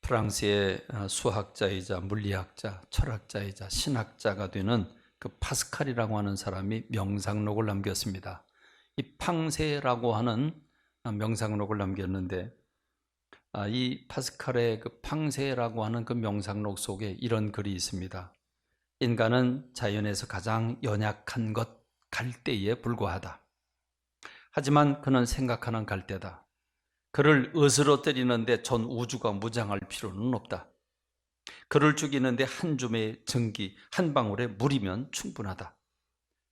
프랑스의 수학자이자 물리학자, 철학자이자 신학자가 되는 그 파스칼이라고 하는 사람이 명상록을 남겼습니다. 이 팡세라고 하는 명상록을 남겼는데, 이 파스칼의 그 팡세라고 하는 그 명상록 속에 이런 글이 있습니다. 인간은 자연에서 가장 연약한 것, 갈대에 불과하다. 하지만 그는 생각하는 갈대다. 그를 으스러뜨리는데 전 우주가 무장할 필요는 없다. 그를 죽이는데 한 줌의 전기, 한 방울의 물이면 충분하다.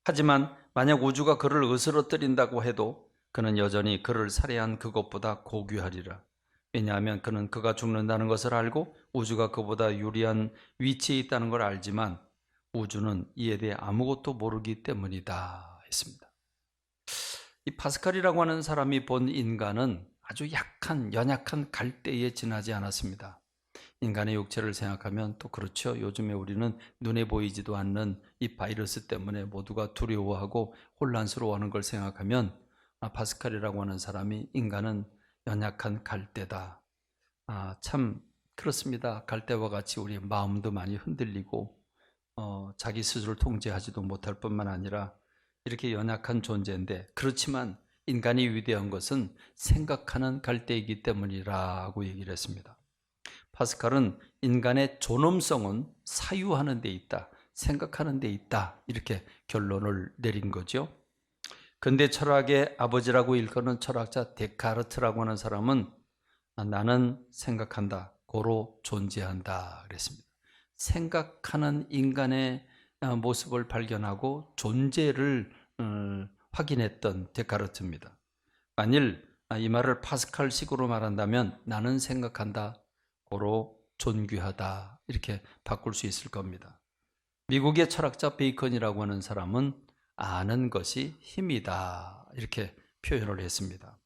하지만 만약 우주가 그를 으스러뜨린다고 해도 그는 여전히 그를 살해한 그것보다 고귀하리라. 왜냐하면 그는 그가 죽는다는 것을 알고 우주가 그보다 유리한 위치에 있다는 걸 알지만 우주는 이에 대해 아무것도 모르기 때문이다 했습니다. 이 파스칼이라고 하는 사람이 본 인간은 아주 약한, 연약한 갈대에 지나지 않았습니다. 인간의 육체를 생각하면 또 그렇죠. 요즘에 우리는 눈에 보이지도 않는 이 바이러스 때문에 모두가 두려워하고 혼란스러워하는 걸 생각하면 파스칼이라고 하는 사람이 인간은 연약한 갈대다. 참 그렇습니다. 갈대와 같이 우리 마음도 많이 흔들리고 자기 스스로를 통제하지도 못할 뿐만 아니라 이렇게 연약한 존재인데, 그렇지만 인간이 위대한 것은 생각하는 갈대이기 때문이라고 얘기를 했습니다. 파스칼은 인간의 존엄성은 사유하는 데 있다, 생각하는 데 있다, 이렇게 결론을 내린 거죠. 근대 철학의 아버지라고 일컫는 철학자 데카르트라고 하는 사람은 나는 생각한다, 고로 존재한다 그랬습니다. 생각하는 인간의 모습을 발견하고 존재를 확인했던 데카르트입니다. 만일 이 말을 파스칼식으로 말한다면 나는 생각한다, 고로 존귀하다, 이렇게 바꿀 수 있을 겁니다. 미국의 철학자 베이컨이라고 하는 사람은 아는 것이 힘이다, 이렇게 표현을 했습니다.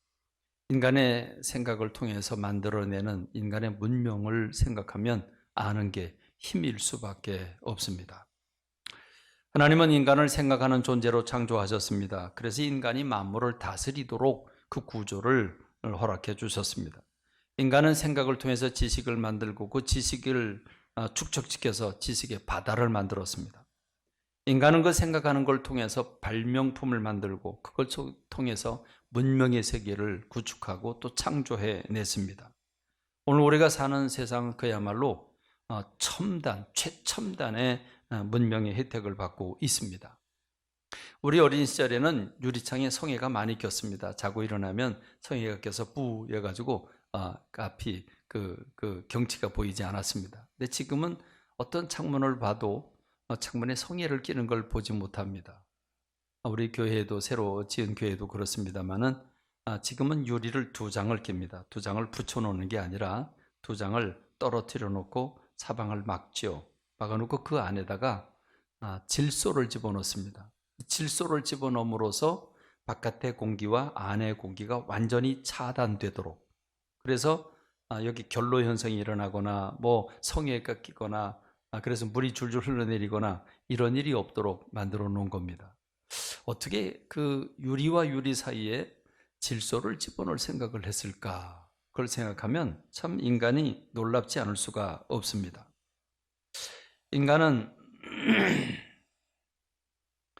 인간의 생각을 통해서 만들어내는 인간의 문명을 생각하면 아는 게 힘일 수밖에 없습니다. 하나님은 인간을 생각하는 존재로 창조하셨습니다. 그래서 인간이 만물을 다스리도록 그 구조를 허락해 주셨습니다. 인간은 생각을 통해서 지식을 만들고 그 지식을 축적시켜서 지식의 바다를 만들었습니다. 인간은 그 생각하는 걸 통해서 발명품을 만들고 그걸 통해서 문명의 세계를 구축하고 또 창조해 냈습니다. 오늘 우리가 사는 세상은 그야말로 첨단, 최첨단의 문명의 혜택을 받고 있습니다. 우리 어린 시절에는 유리창에 성에가 많이 꼈습니다. 자고 일어나면 성에가 껴서 뿌여가지고 앞이 그 경치가 보이지 않았습니다. 근데 지금은 어떤 창문을 봐도 창문에 성에를 끼는 걸 보지 못합니다. 우리 교회도 새로 지은 교회도 그렇습니다만은 지금은 유리를 2장을 낍니다. 2장을 붙여놓는 게 아니라 2장을 떨어뜨려 놓고 사방을 막죠. 막아놓고 그 안에다가 질소를 집어넣습니다. 질소를 집어넣음으로써 바깥의 공기와 안의 공기가 완전히 차단되도록, 그래서 여기 결로 현상이 일어나거나 뭐 성에가 끼거나 그래서 물이 줄줄 흘러내리거나 이런 일이 없도록 만들어 놓은 겁니다. 어떻게 그 유리와 유리 사이에 질소를 집어넣을 생각을 했을까? 그걸 생각하면 참 인간이 놀랍지 않을 수가 없습니다. 인간은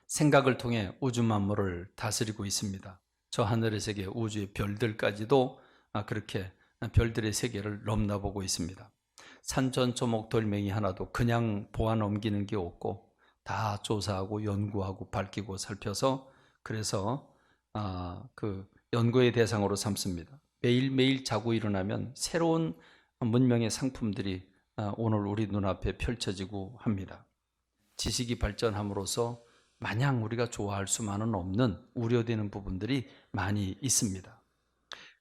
생각을 통해 우주 만물을 다스리고 있습니다. 저 하늘의 세계, 우주의 별들까지도 그렇게 별들의 세계를 넘나보고 있습니다. 산천초목 돌멩이 하나도 그냥 보아 넘기는 게 없고 다 조사하고 연구하고 밝히고 살펴서 그래서 그 연구의 대상으로 삼습니다. 매일매일 자고 일어나면 새로운 문명의 상품들이 오늘 우리 눈앞에 펼쳐지고 합니다. 지식이 발전함으로써 마냥 우리가 좋아할 수만은 없는 우려되는 부분들이 많이 있습니다.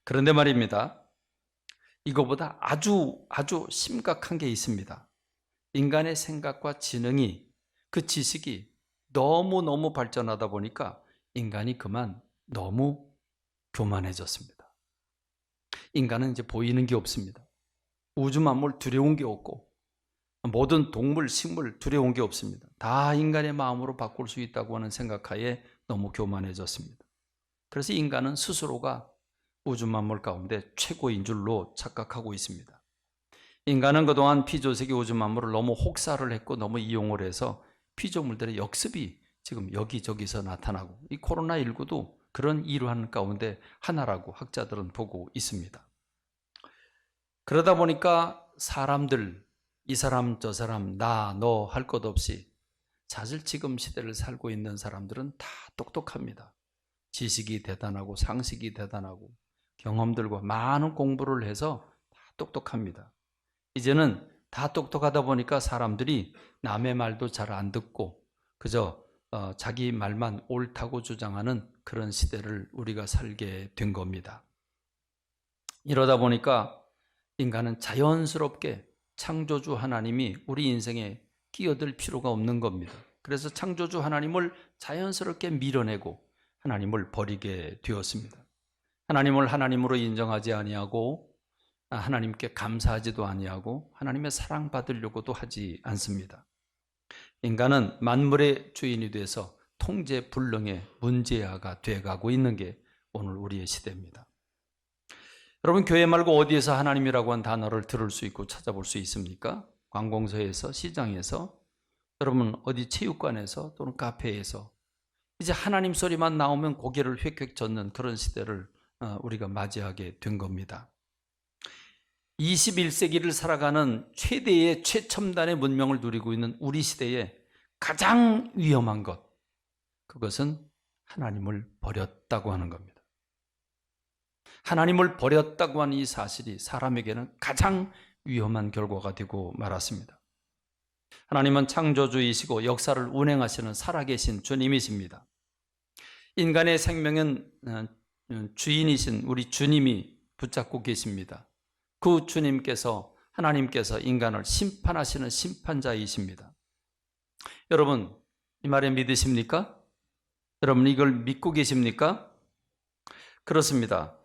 그런데 말입니다, 이거보다 아주 심각한 게 있습니다. 인간의 생각과 지능이, 그 지식이 너무 발전하다 보니까 인간이 그만 너무 교만해졌습니다. 인간은 이제 보이는 게 없습니다. 우주 만물 두려운 게 없고 모든 동물, 식물 두려운 게 없습니다. 다 인간의 마음으로 바꿀 수 있다고 하는 생각하에 너무 교만해졌습니다. 그래서 인간은 스스로가 우주 만물 가운데 최고인 줄로 착각하고 있습니다. 인간은 그동안 피조세계 우주 만물을 너무 혹사를 했고 너무 이용을 해서 피조물들의 역습이 지금 여기저기서 나타나고, 이 코로나19도 그런 일환 가운데 하나라고 학자들은 보고 있습니다. 그러다 보니까 사람들, 이 사람 저 사람 나 너 할 것 없이 사실 지금 시대를 살고 있는 사람들은 다 똑똑합니다. 지식이 대단하고 상식이 대단하고 경험들과 많은 공부를 해서 다 똑똑합니다. 이제는 다 똑똑하다 보니까 사람들이 남의 말도 잘 안 듣고 그저 자기 말만 옳다고 주장하는 그런 시대를 우리가 살게 된 겁니다. 이러다 보니까 인간은 자연스럽게 창조주 하나님이 우리 인생에 끼어들 필요가 없는 겁니다. 그래서 창조주 하나님을 자연스럽게 밀어내고 하나님을 버리게 되었습니다. 하나님을 하나님으로 인정하지 아니하고 하나님께 감사하지도 아니하고 하나님의 사랑받으려고도 하지 않습니다. 인간은 만물의 주인이 돼서 통제불능의 문제아가 돼가고 있는 게 오늘 우리의 시대입니다. 여러분, 교회 말고 어디에서 하나님이라고 한 단어를 들을 수 있고 찾아볼 수 있습니까? 관공서에서, 시장에서, 여러분 어디 체육관에서 또는 카페에서 이제 하나님 소리만 나오면 고개를 휙휙 젓는 그런 시대를 우리가 맞이하게 된 겁니다. 21세기를 살아가는 최대의 최첨단의 문명을 누리고 있는 우리 시대에 가장 위험한 것, 그것은 하나님을 버렸다고 하는 겁니다. 하나님을 버렸다고 하는 이 사실이 사람에게는 가장 위험한 결과가 되고 말았습니다. 하나님은 창조주이시고 역사를 운행하시는 살아계신 주님이십니다. 인간의 생명은 주인이신 우리 주님이 붙잡고 계십니다. 그 주님께서, 하나님께서 인간을 심판하시는 심판자이십니다. 여러분, 이 말에 믿으십니까? 여러분, 이걸 믿고 계십니까? 그렇습니다.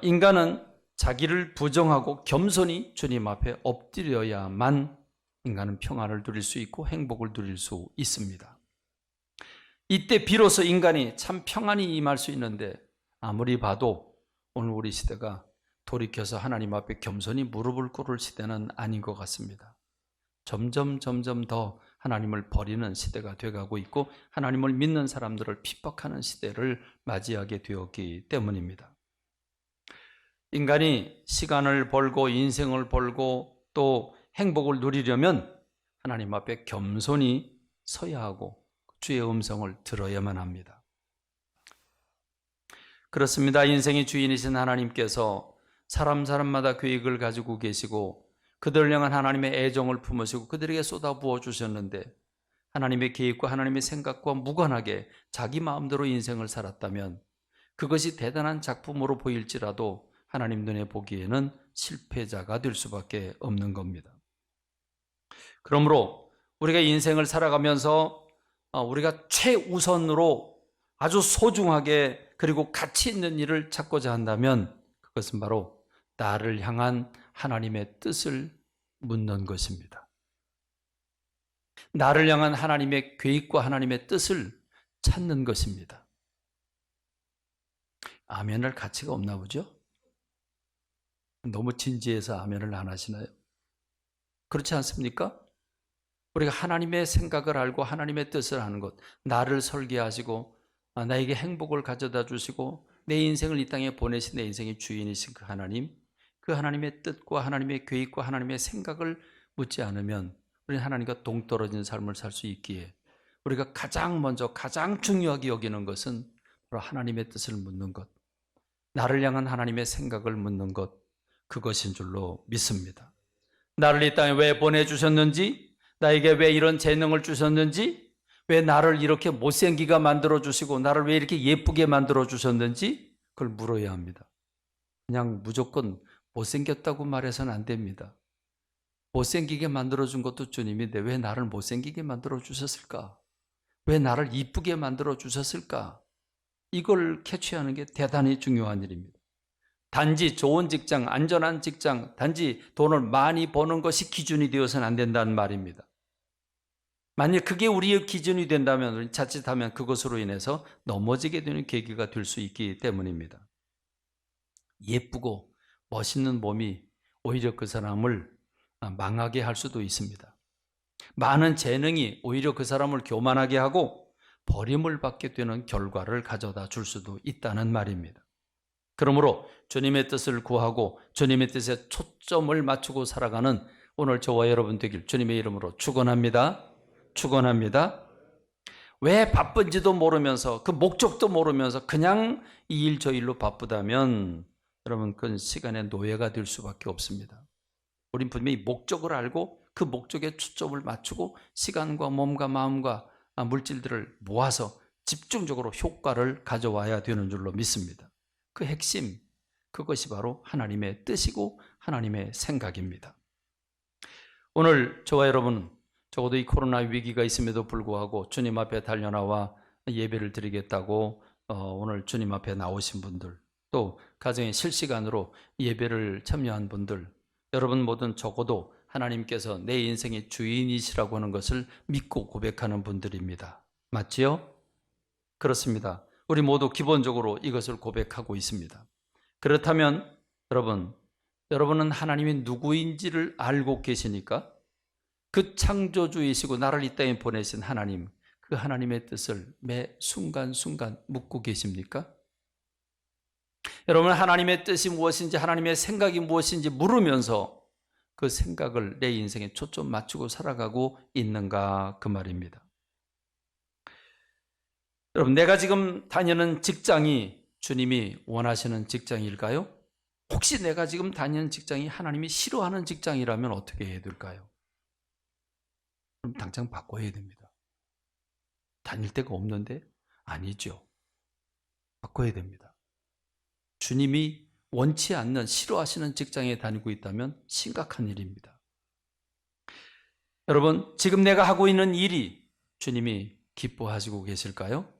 인간은 자기를 부정하고 겸손히 주님 앞에 엎드려야만 인간은 평안을 누릴 수 있고 행복을 누릴 수 있습니다. 이때 비로소 인간이 참 평안이 임할 수 있는데, 아무리 봐도 오늘 우리 시대가 돌이켜서 하나님 앞에 겸손히 무릎을 꿇을 시대는 아닌 것 같습니다. 점점 더 하나님을 버리는 시대가 돼가고 있고 하나님을 믿는 사람들을 핍박하는 시대를 맞이하게 되었기 때문입니다. 인간이 시간을 벌고 인생을 벌고 또 행복을 누리려면 하나님 앞에 겸손히 서야 하고 주의 음성을 들어야만 합니다. 그렇습니다. 인생의 주인이신 하나님께서 사람마다 계획을 가지고 계시고 그들을 향한 하나님의 애정을 품으시고 그들에게 쏟아부어 주셨는데, 하나님의 계획과 하나님의 생각과 무관하게 자기 마음대로 인생을 살았다면 그것이 대단한 작품으로 보일지라도 하나님 눈에 보기에는 실패자가 될 수밖에 없는 겁니다. 그러므로 우리가 인생을 살아가면서 우리가 최우선으로 아주 소중하게 그리고 가치 있는 일을 찾고자 한다면 그것은 바로 나를 향한 하나님의 뜻을 묻는 것입니다. 나를 향한 하나님의 계획과 하나님의 뜻을 찾는 것입니다. 아멘할 가치가 없나 보죠? 너무 진지해서 아멘을 안 하시나요? 그렇지 않습니까? 우리가 하나님의 생각을 알고 하나님의 뜻을 아는 것, 나를 설계하시고 나에게 행복을 가져다 주시고 내 인생을 이 땅에 보내신 내 인생의 주인이신 그 하나님, 그 하나님의 뜻과 하나님의 계획과 하나님의 생각을 묻지 않으면 우리는 하나님과 동떨어진 삶을 살 수 있기에 우리가 가장 먼저 가장 중요하게 여기는 것은 바로 하나님의 뜻을 묻는 것, 나를 향한 하나님의 생각을 묻는 것, 그것인 줄로 믿습니다. 나를 이 땅에 왜 보내주셨는지, 나에게 왜 이런 재능을 주셨는지, 왜 나를 이렇게 못생기게 만들어 주시고 나를 왜 이렇게 예쁘게 만들어 주셨는지 그걸 물어야 합니다. 그냥 무조건 못생겼다고 말해서는 안 됩니다. 못생기게 만들어준 것도 주님인데 왜 나를 못생기게 만들어 주셨을까? 왜 나를 이쁘게 만들어 주셨을까? 이걸 캐치하는 게 대단히 중요한 일입니다. 단지 좋은 직장, 안전한 직장, 단지 돈을 많이 버는 것이 기준이 되어서는 안 된다는 말입니다. 만약 그게 우리의 기준이 된다면, 우리 자칫하면 그것으로 인해서 넘어지게 되는 계기가 될 수 있기 때문입니다. 예쁘고 멋있는 몸이 오히려 그 사람을 망하게 할 수도 있습니다. 많은 재능이 오히려 그 사람을 교만하게 하고 버림을 받게 되는 결과를 가져다 줄 수도 있다는 말입니다. 그러므로 주님의 뜻을 구하고 주님의 뜻에 초점을 맞추고 살아가는 오늘 저와 여러분 되길 주님의 이름으로 축원합니다. 축원합니다. 왜 바쁜지도 모르면서 그 목적도 모르면서 그냥 이 일 저 일로 바쁘다면 여러분 그건 시간의 노예가 될 수밖에 없습니다. 우린 분명히 목적을 알고 그 목적에 초점을 맞추고 시간과 몸과 마음과 물질들을 모아서 집중적으로 효과를 가져와야 되는 줄로 믿습니다. 그 핵심, 그것이 바로 하나님의 뜻이고 하나님의 생각입니다. 오늘 저와 여러분은 적어도 이 코로나 위기가 있음에도 불구하고 주님 앞에 달려나와 예배를 드리겠다고 오늘 주님 앞에 나오신 분들, 또 가정에 실시간으로 예배를 참여한 분들, 여러분 모두는 적어도 하나님께서 내 인생의 주인이시라고 하는 것을 믿고 고백하는 분들입니다. 맞지요? 그렇습니다. 우리 모두 기본적으로 이것을 고백하고 있습니다. 그렇다면 여러분은 하나님이 누구인지를 알고 계시니까? 그 창조주이시고 나를 이 땅에 보내신 하나님, 그 하나님의 뜻을 매 순간순간 묻고 계십니까? 여러분, 하나님의 뜻이 무엇인지, 하나님의 생각이 무엇인지 물으면서 그 생각을 내 인생에 초점 맞추고 살아가고 있는가, 그 말입니다. 여러분, 내가 지금 다니는 직장이 주님이 원하시는 직장일까요? 혹시 내가 지금 다니는 직장이 하나님이 싫어하는 직장이라면 어떻게 해야 될까요? 그럼 당장 바꿔야 됩니다. 다닐 데가 없는데? 아니죠. 바꿔야 됩니다. 주님이 원치 않는, 싫어하시는 직장에 다니고 있다면 심각한 일입니다. 여러분, 지금 내가 하고 있는 일이 주님이 기뻐하시고 계실까요?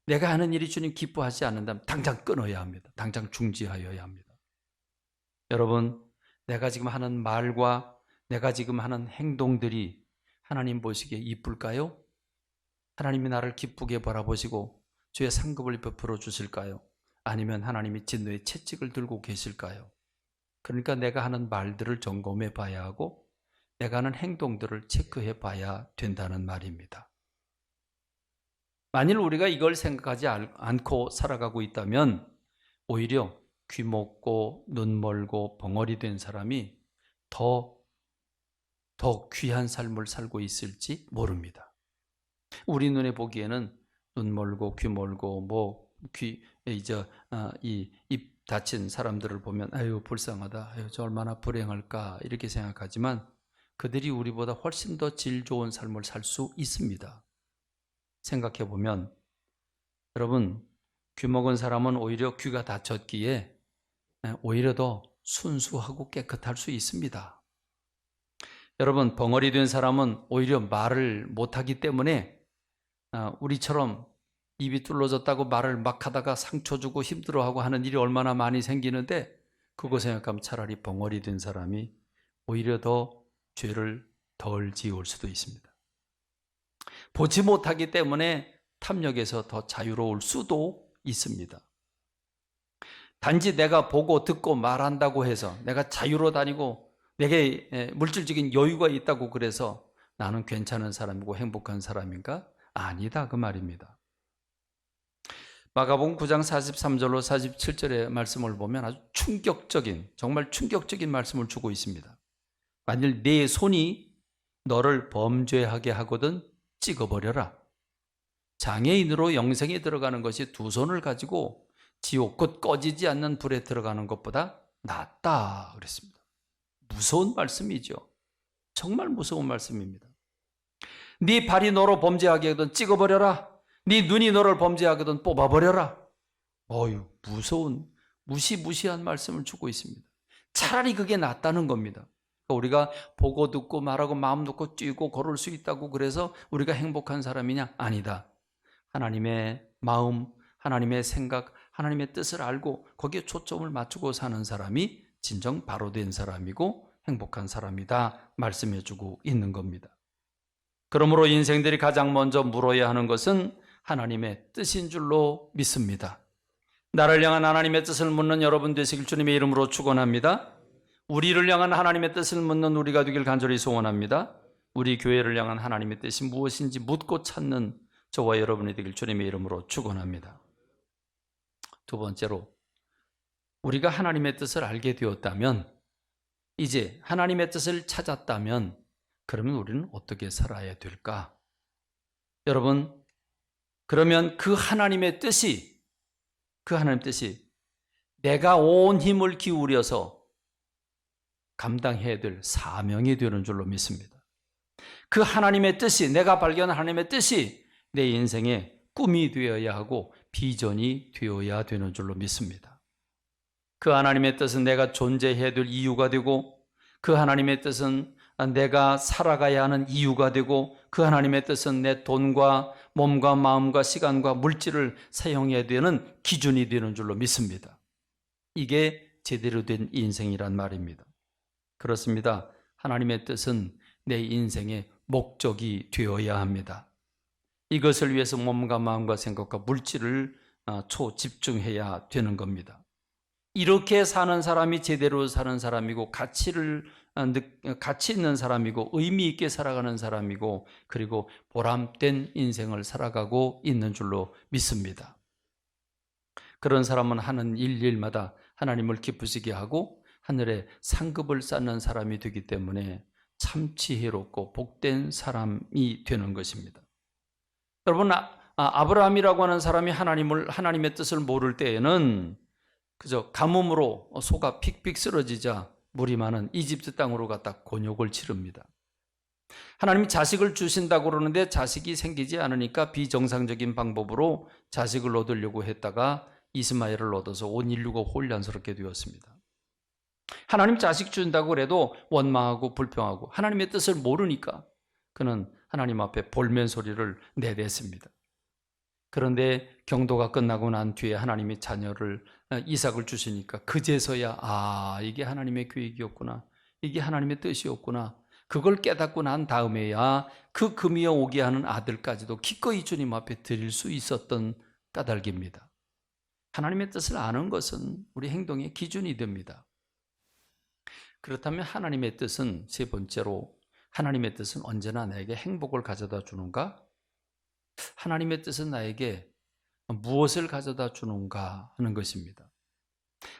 내가 하는 일이 주님 기뻐하지 않는다면 당장 끊어야 합니다. 당장 중지하여야 합니다. 여러분, 내가 지금 하는 말과 내가 지금 하는 행동들이 하나님 보시기에 이쁠까요? 하나님이 나를 기쁘게 바라보시고 주의 상급을 베풀어 주실까요? 아니면 하나님이 진노의 채찍을 들고 계실까요? 그러니까 내가 하는 말들을 점검해 봐야 하고 내가 하는 행동들을 체크해 봐야 된다는 말입니다. 만일 우리가 이걸 생각하지 않고 살아가고 있다면 오히려 귀 먹고 눈 멀고 벙어리 된 사람이 더 귀한 삶을 살고 있을지 모릅니다. 우리 눈에 보기에는 눈 멀고 귀 멀고 입 다친 사람들을 보면 아유 불쌍하다, 아유 저 얼마나 불행할까 이렇게 생각하지만 그들이 우리보다 훨씬 더 질 좋은 삶을 살 수 있습니다. 생각해 보면 여러분, 귀 먹은 사람은 오히려 귀가 다쳤기에 오히려 더 순수하고 깨끗할 수 있습니다. 여러분, 벙어리 된 사람은 오히려 말을 못하기 때문에 우리처럼 입이 뚫어졌다고 말을 막 하다가 상처 주고 힘들어하고 하는 일이 얼마나 많이 생기는데 그거 생각하면 차라리 벙어리 된 사람이 오히려 더 죄를 덜 지을 수도 있습니다. 보지 못하기 때문에 탐욕에서 더 자유로울 수도 있습니다. 단지 내가 보고 듣고 말한다고 해서 내가 자유로 다니고 내게 물질적인 여유가 있다고 그래서 나는 괜찮은 사람이고 행복한 사람인가? 아니다 그 말입니다. 마가복음 9장 43절로 47절의 말씀을 보면 아주 정말 충격적인 말씀을 주고 있습니다. 만일 네 손이 너를 범죄하게 하거든 찍어버려라. 장애인으로 영생에 들어가는 것이 두 손을 가지고 지옥 곧 꺼지지 않는 불에 들어가는 것보다 낫다 그랬습니다. 무서운 말씀이죠. 정말 무서운 말씀입니다. 네 발이 너로 범죄하게 하거든 찍어버려라. 네 눈이 너를 범죄하거든 뽑아버려라. 무서운 무시무시한 말씀을 주고 있습니다. 차라리 그게 낫다는 겁니다. 우리가 보고 듣고 말하고 마음 놓고 뛰고 걸을 수 있다고 그래서 우리가 행복한 사람이냐? 아니다. 하나님의 마음, 하나님의 생각, 하나님의 뜻을 알고 거기에 초점을 맞추고 사는 사람이 진정 바로 된 사람이고 행복한 사람이다 말씀해주고 있는 겁니다. 그러므로 인생들이 가장 먼저 물어야 하는 것은 하나님의 뜻인 줄로 믿습니다. 나를 향한 하나님의 뜻을 묻는 여러분 되시길 주님의 이름으로 축원합니다. 우리를 향한 하나님의 뜻을 묻는 우리가 되길 간절히 소원합니다. 우리 교회를 향한 하나님의 뜻이 무엇인지 묻고 찾는 저와 여러분이 되길 주님의 이름으로 축원합니다. 두 번째로, 우리가 하나님의 뜻을 알게 되었다면, 이제 하나님의 뜻을 찾았다면, 그러면 우리는 어떻게 살아야 될까? 여러분, 그러면 그 하나님의 뜻이 내가 온 힘을 기울여서 감당해야 될 사명이 되는 줄로 믿습니다. 그 하나님의 뜻이, 내가 발견한 하나님의 뜻이 내 인생의 꿈이 되어야 하고 비전이 되어야 되는 줄로 믿습니다. 그 하나님의 뜻은 내가 존재해야 될 이유가 되고, 그 하나님의 뜻은 내가 살아가야 하는 이유가 되고, 그 하나님의 뜻은 내 돈과 몸과 마음과 시간과 물질을 사용해야 되는 기준이 되는 줄로 믿습니다. 이게 제대로 된 인생이란 말입니다. 그렇습니다. 하나님의 뜻은 내 인생의 목적이 되어야 합니다. 이것을 위해서 몸과 마음과 생각과 물질을 초집중해야 되는 겁니다. 이렇게 사는 사람이 제대로 사는 사람이고, 가치 있는 사람이고, 의미 있게 살아가는 사람이고, 그리고 보람된 인생을 살아가고 있는 줄로 믿습니다. 그런 사람은 하는 일마다 하나님을 기쁘시게 하고 하늘에 상급을 쌓는 사람이 되기 때문에 참 지혜롭고 복된 사람이 되는 것입니다. 여러분, 아브라함이라고 하는 사람이 하나님의 뜻을 모를 때에는 그저 가뭄으로 소가 픽픽 쓰러지자 물이 많은 이집트 땅으로 갔다 곤욕을 치릅니다. 하나님이 자식을 주신다고 그러는데 자식이 생기지 않으니까 비정상적인 방법으로 자식을 얻으려고 했다가 이스마엘을 얻어서 온 인류가 혼란스럽게 되었습니다. 하나님 자식 준다고 그래도 원망하고 불평하고 하나님의 뜻을 모르니까 그는 하나님 앞에 볼멘 소리를 내댔습니다. 그런데 경도가 끝나고 난 뒤에 하나님이 자녀를 이삭을 주시니까 그제서야 이게 하나님의 계획이었구나, 이게 하나님의 뜻이었구나, 그걸 깨닫고 난 다음에야 그 금이어 오게 하는 아들까지도 기꺼이 주님 앞에 드릴 수 있었던 까닭입니다. 하나님의 뜻을 아는 것은 우리 행동의 기준이 됩니다. 그렇다면 하나님의 뜻은, 세 번째로, 하나님의 뜻은 언제나 나에게 행복을 가져다 주는가? 하나님의 뜻은 나에게 무엇을 가져다 주는가 하는 것입니다.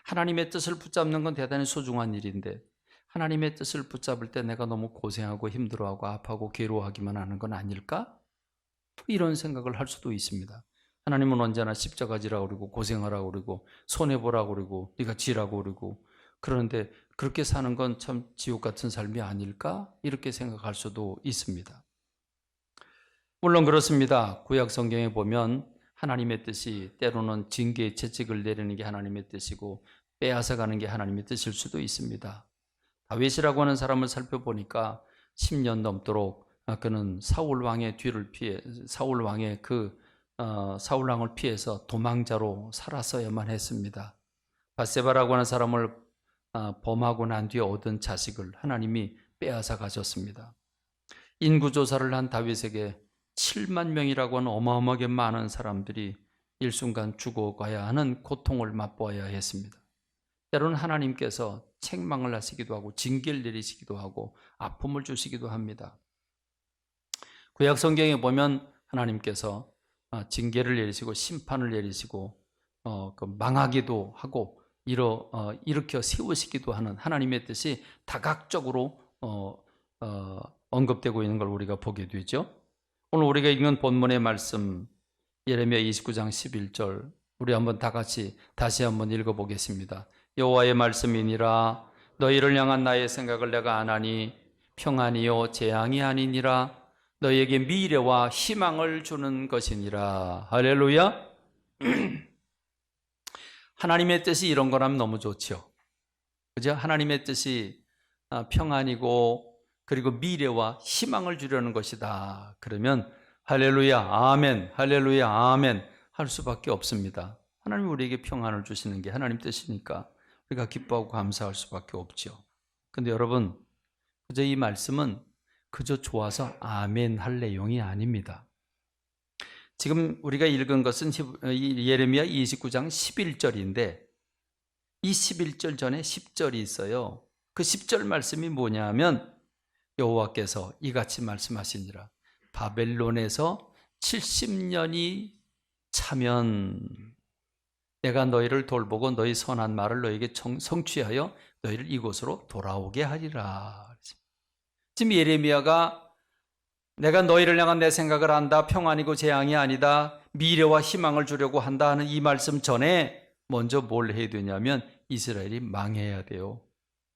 하나님의 뜻을 붙잡는 건 대단히 소중한 일인데, 하나님의 뜻을 붙잡을 때 내가 너무 고생하고 힘들어하고 아파하고 괴로워하기만 하는 건 아닐까? 이런 생각을 할 수도 있습니다. 하나님은 언제나 십자가 지라고 그러고 고생하라고 그러고 손해보라고 그러고 네가 지라고 그러고, 그런데 그렇게 사는 건 참 지옥 같은 삶이 아닐까? 이렇게 생각할 수도 있습니다. 물론 그렇습니다. 구약 성경에 보면 하나님의 뜻이 때로는 징계의 채찍을 내리는 게 하나님의 뜻이고 빼앗아가는 게 하나님의 뜻일 수도 있습니다. 다윗이라고 하는 사람을 살펴보니까 10년 넘도록 그는 사울 왕의 피해서 도망자로 살았어야만 했습니다. 밧세바라고 하는 사람을 범하고 난 뒤에 얻은 자식을 하나님이 빼앗아 가셨습니다. 인구조사를 한 다윗에게 7만 명이라고 하는 어마어마하게 많은 사람들이 일순간 죽어가야 하는 고통을 맛보아야 했습니다. 때로는 하나님께서 책망을 하시기도 하고 징계를 내리시기도 하고 아픔을 주시기도 합니다. 구약 성경에 보면 하나님께서 징계를 내리시고 심판을 내리시고 망하기도 하고 일으켜 세우시기도 하는 하나님의 뜻이 다각적으로 언급되고 있는 걸 우리가 보게 되죠. 오늘 우리가 읽는 본문의 말씀 예레미야 29장 11절, 우리 한번 다시 한번 읽어보겠습니다. 여호와의 말씀이니라. 너희를 향한 나의 생각을 내가 아나니 평안이요 재앙이 아니니라. 너희에게 미래와 희망을 주는 것이니라. 할렐루야. 하나님의 뜻이 이런 거라면 너무 좋죠. 그죠? 하나님의 뜻이 평안이고 그리고 미래와 희망을 주려는 것이다. 그러면 할렐루야, 아멘, 할렐루야, 아멘 할 수밖에 없습니다. 하나님 우리에게 평안을 주시는 게 하나님 뜻이니까 우리가 기뻐하고 감사할 수밖에 없죠. 근데 여러분, 그저 이 말씀은 그저 좋아서 아멘 할 내용이 아닙니다. 지금 우리가 읽은 것은 예레미야 29장 11절인데 이 11절 전에 10절이 있어요. 그 10절 말씀이 뭐냐 하면 여호와께서 이같이 말씀하시니라. 바벨론에서 70년이 차면 내가 너희를 돌보고 너희 선한 말을 너희에게 성취하여 너희를 이곳으로 돌아오게 하리라. 지금 예레미야가 내가 너희를 향한 내 생각을 안다. 평안이고 재앙이 아니다. 미래와 희망을 주려고 한다 하는 이 말씀 전에 먼저 뭘 해야 되냐면 이스라엘이 망해야 돼요.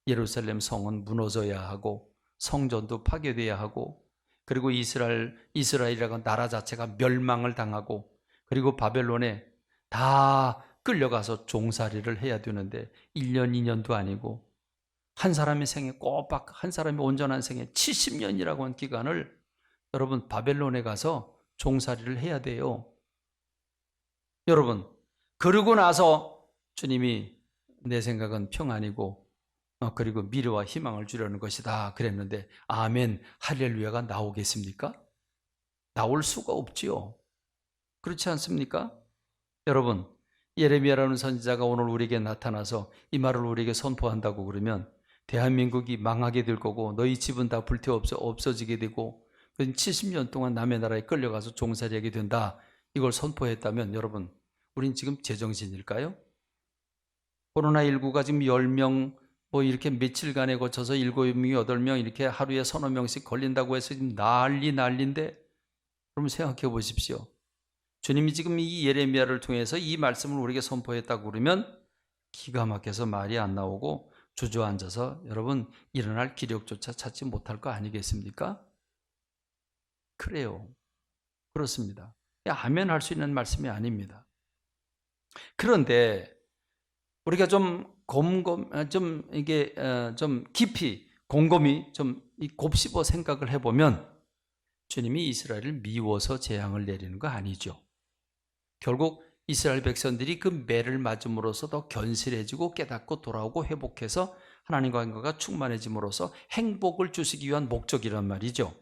예루살렘 성은 무너져야 하고 성전도 파괴돼야 하고 그리고 이스라엘이라는 나라 자체가 멸망을 당하고 그리고 바벨론에 다 끌려가서 종살이를 해야 되는데 1년 2년도 아니고 한 사람의 생에 꼬박 한 사람의 온전한 생에 70년이라고 하는 기간을 여러분 바벨론에 가서 종살이를 해야 돼요. 여러분 그러고 나서 주님이 내 생각은 평안이고 그리고 미래와 희망을 주려는 것이다 그랬는데 아멘 할렐루야가 나오겠습니까? 나올 수가 없지요. 그렇지 않습니까? 여러분 예레미야라는 선지자가 오늘 우리에게 나타나서 이 말을 우리에게 선포한다고 그러면 대한민국이 망하게 될 거고 너희 집은 다 불태워 없어지게 되고 70년 동안 남의 나라에 끌려가서 종살이하게 된다. 이걸 선포했다면 여러분 우린 지금 제정신일까요? 코로나19가 지금 10명 뭐 이렇게 며칠간에 거쳐서 7명, 8명 이렇게 하루에 서너 명씩 걸린다고 해서 지금 난리인데 그럼 생각해 보십시오. 주님이 지금 이 예레미야를 통해서 이 말씀을 우리에게 선포했다고 그러면 기가 막혀서 말이 안 나오고 주저앉아서 여러분 일어날 기력조차 찾지 못할 거 아니겠습니까? 그래요. 그렇습니다. 아멘 할 수 있는 말씀이 아닙니다. 그런데 우리가 좀 깊이 곰곰이 좀 곱씹어 생각을 해보면 주님이 이스라엘을 미워서 재앙을 내리는 거 아니죠. 결국 이스라엘 백성들이 그 매를 맞음으로써 더 견실해지고 깨닫고 돌아오고 회복해서 하나님과 인과가 충만해짐으로써 행복을 주시기 위한 목적이란 말이죠.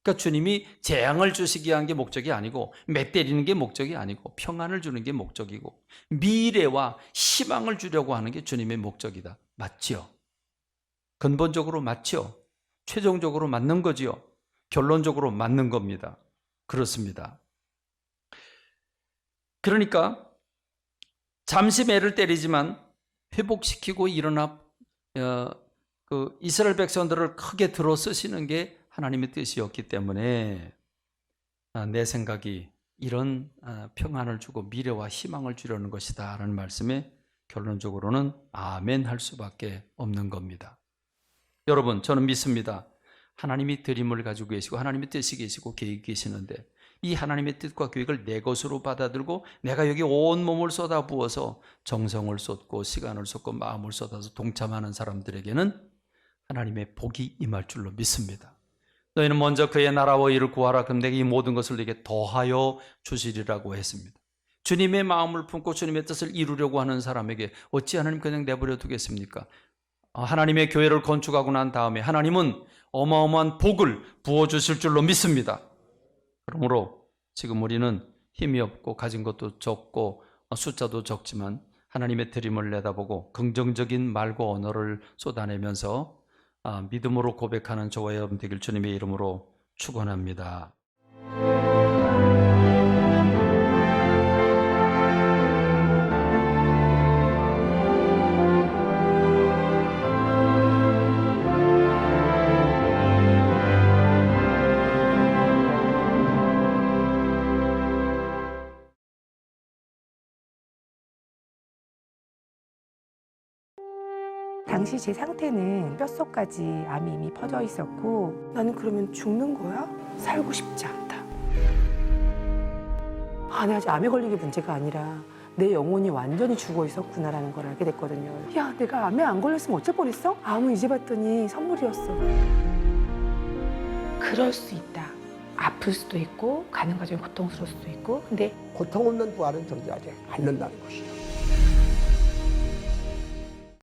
그러니까 주님이 재앙을 주시기 위한 게 목적이 아니고 매 때리는 게 목적이 아니고 평안을 주는 게 목적이고 미래와 희망을 주려고 하는 게 주님의 목적이다. 맞지요? 근본적으로 맞지요? 최종적으로 맞는 거지요? 결론적으로 맞는 겁니다. 그렇습니다. 그러니까 잠시 매를 때리지만 회복시키고 일어나 이스라엘 백성들을 크게 들어 쓰시는 게 하나님의 뜻이었기 때문에 내 생각이 이런 평안을 주고 미래와 희망을 주려는 것이다 라는 말씀에 결론적으로는 아멘 할 수밖에 없는 겁니다. 여러분 저는 믿습니다. 하나님이 드림을 가지고 계시고 하나님의 뜻이 계시고 계획이 계시는데 이 하나님의 뜻과 계획을 내 것으로 받아들고 내가 여기 온몸을 쏟아부어서 정성을 쏟고 시간을 쏟고 마음을 쏟아서 동참하는 사람들에게는 하나님의 복이 임할 줄로 믿습니다. 너희는 먼저 그의 나라와 의를 구하라. 그럼 내가 이 모든 것을 네게 더하여 주시리라고 했습니다. 주님의 마음을 품고 주님의 뜻을 이루려고 하는 사람에게 어찌 하나님 그냥 내버려 두겠습니까? 하나님의 교회를 건축하고 난 다음에 하나님은 어마어마한 복을 부어주실 줄로 믿습니다. 그러므로 지금 우리는 힘이 없고 가진 것도 적고 숫자도 적지만 하나님의 드림을 내다보고 긍정적인 말과 언어를 쏟아내면서 믿음으로 고백하는 저와 여러분 되길 주님의 이름으로 축원합니다. 당시 제 상태는 뼛속까지 암이 이미 퍼져 있었고 나는 그러면 죽는 거야? 살고 싶지 않다. 내가 아직 암에 걸린 게 문제가 아니라 내 영혼이 완전히 죽어 있었구나라는 걸 알게 됐거든요. 야, 내가 암에 안 걸렸으면 어쩔 뻔했어? 암은 이제 봤더니 선물이었어. 그럴 수 있다. 아플 수도 있고 가는 과정이 고통스러울 수도 있고 근데 고통 없는 부활은 존재하지 않는다는 것이죠.